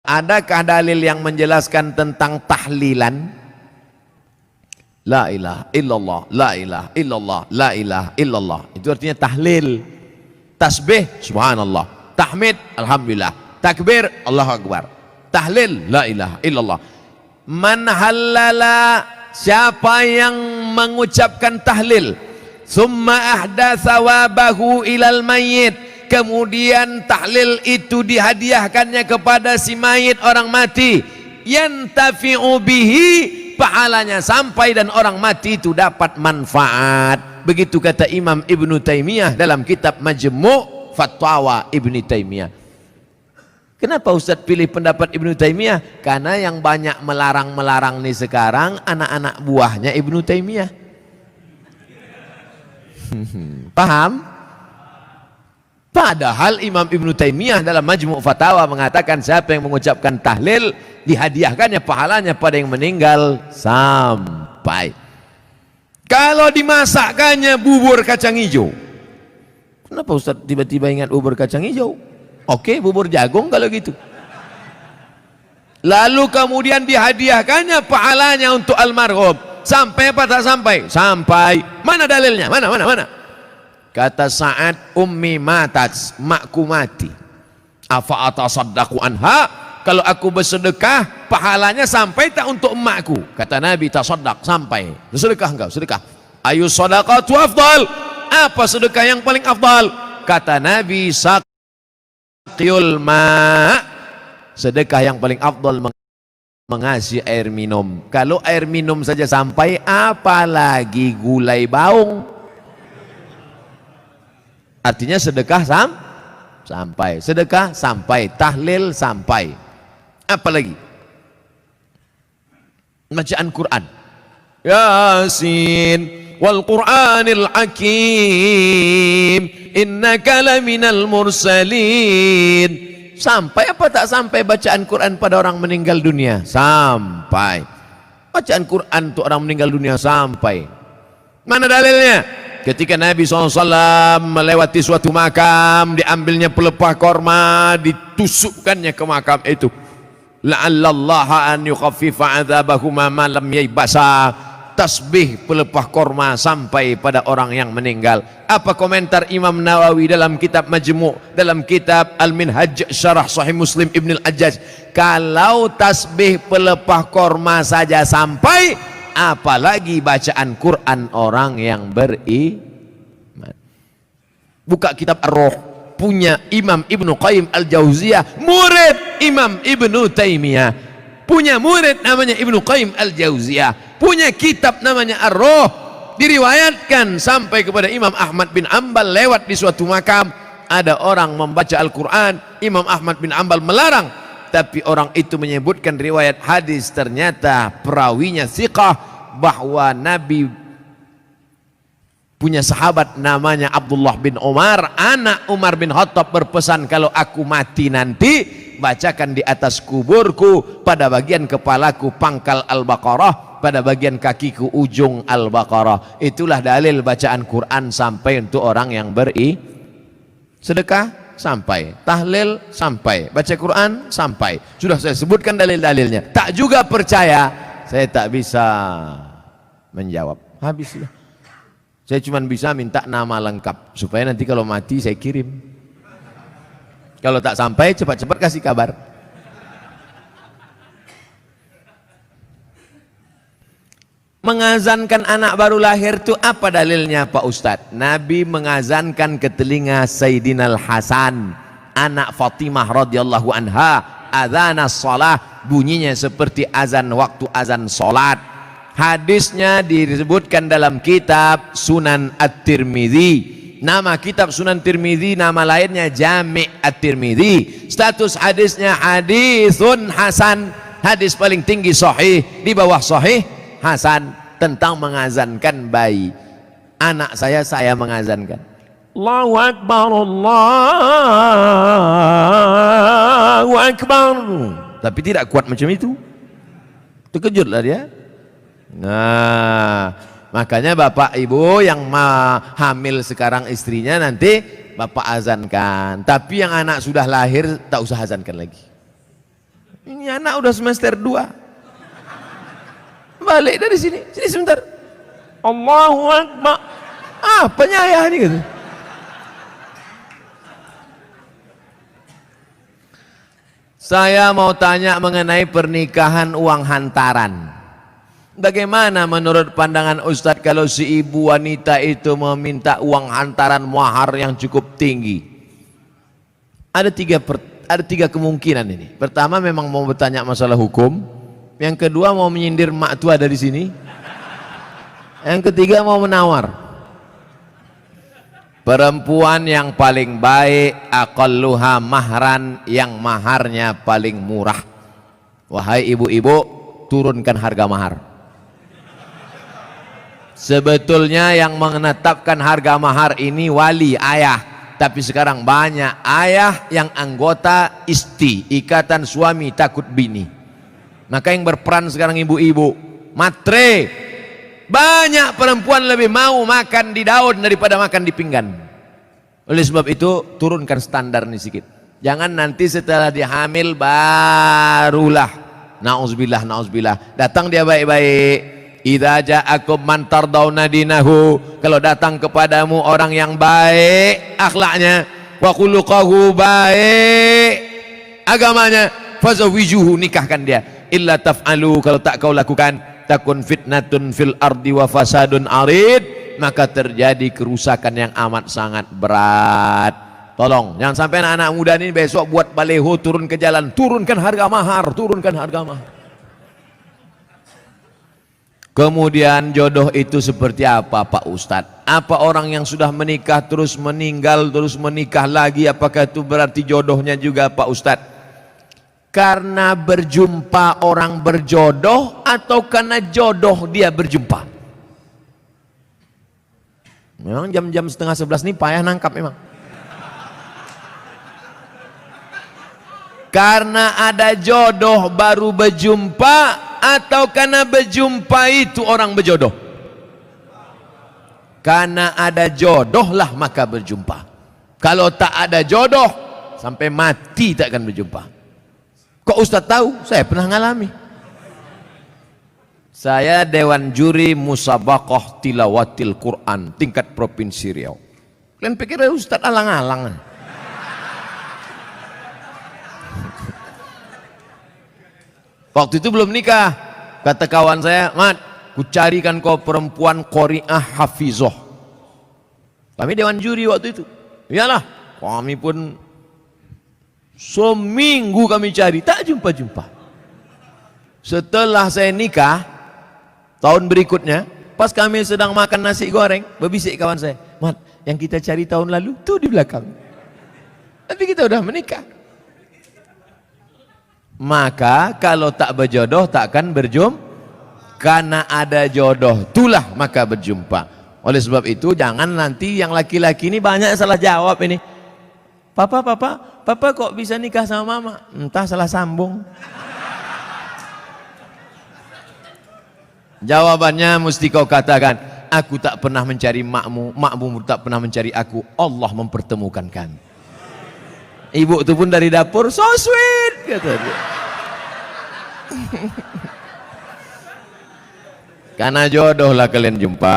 Adakah dalil yang menjelaskan tentang tahlilan? La ilaha illallah, la ilaha illallah, la ilaha illallah. Itu artinya tahlil. Tasbih, subhanallah. Tahmid, alhamdulillah. Takbir, Allahu akbar. Tahlil, la ilaha illallah. Man halala, siapa yang mengucapkan tahlil, summa ahda thawabahu ilal mayyit, kemudian tahlil itu dihadiahkannya kepada si mayit, orang mati, yantafi'u bihi, pahalanya sampai dan orang mati itu dapat manfaat. Begitu kata Imam Ibnu Taimiyah dalam kitab Majmu' Fatwa Ibnu Taimiyah. Kenapa Ustaz pilih pendapat Ibnu Taimiyah? Karena yang banyak melarang-melarang nih sekarang anak-anak buahnya Ibnu Taimiyah. Paham? Padahal Imam Ibnu Taimiyah dalam Majmu' Fatawa mengatakan siapa yang mengucapkan tahlil dihadiahkannya pahalanya pada yang meninggal sampai. Kalau dimasakkannya bubur kacang hijau, kenapa Ustaz tiba-tiba ingat bubur kacang hijau? Oke, bubur jagung kalau gitu. Lalu kemudian dihadiahkannya pahalanya untuk almarhum. Sampai apa tak sampai? Sampai. Mana dalilnya? Mana? Kata Sa'ad, ummi matat, makku mati. Afa atasaddaqu anha? Kalau aku bersedekah, pahalanya sampai tak untuk emakku? Kata Nabi, tasaddaq, sampai. Sedekah engkau, sedekah. Ayu sadaqatu afdal? Apa sedekah yang paling afdal? Kata Nabi, saqiyul ma', sedekah yang paling afdal mengasih air minum. Kalau air minum saja sampai, apalagi gulai baung. Artinya sedekah sampai, sedekah sampai, tahlil sampai. Apalagi bacaan Quran, Yasin wal Qur'anil Hakim innaka laminal mursalin. Sampai apa tak sampai bacaan Quran pada orang meninggal dunia? Sampai. Bacaan Quran untuk orang meninggal dunia sampai. Mana dalilnya? Ketika Nabi SAW melewati suatu makam, diambilnya pelepah korma, ditusukkannya ke makam itu. La'allallaha an yukhaffifa adzabahuma ma lam yaybasa. Tasbih pelepah korma sampai pada orang yang meninggal. Apa komentar Imam Nawawi dalam kitab Majmu', dalam kitab Al-Minhaj Syarah Sahih Muslim Ibn Al-Ajjaj? Kalau tasbih pelepah korma saja sampai, apalagi bacaan Quran orang yang beriman. Buka kitab Ar-Ruh, punya Imam Ibnu Qayyim Al-Jauziyah, murid Imam Ibnu Taimiyah, punya murid namanya Ibnu Qayyim Al-Jauziyah, punya kitab namanya Ar-Ruh. Diriwayatkan sampai kepada Imam Ahmad bin Ambal, lewat di suatu makam, ada orang membaca Al-Quran. Imam Ahmad bin Ambal melarang, tapi orang itu menyebutkan riwayat hadis, ternyata perawinya thiqah, bahwa Nabi punya sahabat namanya Abdullah bin Umar, anak Umar bin Khattab, berpesan, kalau aku mati nanti, bacakan di atas kuburku, pada bagian kepalaku pangkal Al-Baqarah, pada bagian kakiku ujung Al-Baqarah. Itulah dalil bacaan Quran sampai untuk orang yang sedekah sampai, tahlil sampai, baca Quran sampai. Sudah saya sebutkan dalil-dalilnya. Tak juga percaya, saya tak bisa menjawab. Habis sudah. Saya cuma bisa minta nama lengkap supaya nanti kalau mati saya kirim. Kalau tak sampai, cepat-cepat kasih kabar. Mengazankan anak baru lahir itu apa dalilnya Pak Ustadz? Nabi mengazankan ke telinga Sayyidina Al-Hasan, anak Fatimah radhiyallahu anha, adzan as-salah, bunyinya seperti azan waktu azan salat. Hadisnya disebutkan dalam kitab Sunan At-Tirmidzi. Nama kitab Sunan Tirmidzi, nama lainnya Jami' At-Tirmidzi. Status hadisnya hadisun hasan, hadis paling tinggi sahih, di bawah sahih hasan, tentang mengazankan bayi. Anak saya mengazankan, Allahu Akbar, Allahu Akbar, tapi tidak kuat macam itu. Terkejutlah dia. Nah, makanya bapak ibu yang hamil sekarang istrinya, nanti bapak azankan. Tapi yang anak sudah lahir tak usah azankan lagi. Ini anak udah semester 2. Balik dari sini sebentar. Allahu Akbar. Apanya ayah ini gitu. Saya mau tanya mengenai pernikahan uang hantaran. Bagaimana menurut pandangan Ustadz kalau si ibu wanita itu meminta uang hantaran mahar yang cukup tinggi? Ada tiga kemungkinan ini. Pertama memang mau bertanya masalah hukum. Yang kedua mau menyindir mak tua dari sini. Yang ketiga mau menawar. Perempuan yang paling baik aqalluha mahran, yang maharnya paling murah. Wahai ibu-ibu, turunkan harga mahar. Sebetulnya yang menetapkan harga mahar ini wali, ayah. Tapi sekarang banyak ayah yang anggota ISTI, Ikatan Suami Takut Bini. Maka yang berperan sekarang ibu-ibu, matre. Banyak perempuan lebih mau makan di daun daripada makan di pinggan. Oleh sebab itu turunkan standar ini sedikit. Jangan nanti setelah dihamil barulah na'udzubillah datang dia baik-baik. Idza ja'akum man tardawna dinahu, kalau datang kepadamu orang yang baik akhlaknya, wa khuluquhu baik agamanya, fazawijuhu, nikahkan dia. Illa taf'alu, kalau tak kau lakukan, takun fitnatun fil ardi wa fasadun arid, maka terjadi kerusakan yang amat sangat berat. Tolong jangan sampai anak-anak muda ini besok buat baleho turun ke jalan, turunkan harga mahar, turunkan harga mahar. Kemudian jodoh itu seperti apa Pak Ustadz? Apa orang yang sudah menikah terus meninggal terus menikah lagi, apakah itu berarti jodohnya juga Pak Ustadz? Karena berjumpa orang berjodoh atau karena jodoh dia berjumpa? Memang jam-jam setengah 11 ini payah nangkap memang. Karena ada jodoh baru berjumpa atau karena berjumpa itu orang berjodoh? Karena ada jodoh lah maka berjumpa. Kalau tak ada jodoh sampai mati tak akan berjumpa. Kok Ustaz tahu? Saya pernah ngalami. Saya Dewan Juri Musabaqah Tilawatil Quran tingkat Provinsi Riau. Kalian pikir Ustaz alang-alang? Waktu itu belum nikah. Kata kawan saya, Mat, ku carikan kau perempuan qori'ah hafizoh. Kami Dewan Juri waktu itu. Iyalah, kami pun seminggu kami cari, tak jumpa-jumpa. Setelah saya nikah tahun berikutnya, pas kami sedang makan nasi goreng, berbisik kawan saya, Mat, yang kita cari tahun lalu tuh di belakang. Tapi kita udah menikah. Maka kalau tak berjodoh takkan berjumpa. Karena ada jodoh itulah maka berjumpa. Oleh sebab itu jangan nanti yang laki-laki ini banyak salah jawab ini. Papa kok bisa nikah sama mama? Entah salah sambung. Jawabannya mesti kau katakan, aku tak pernah mencari makmu, makmu tak pernah mencari aku, Allah mempertemukan kami. Ibu itu pun dari dapur, so sweet kata dia. Karena jodoh lah kalian jumpa.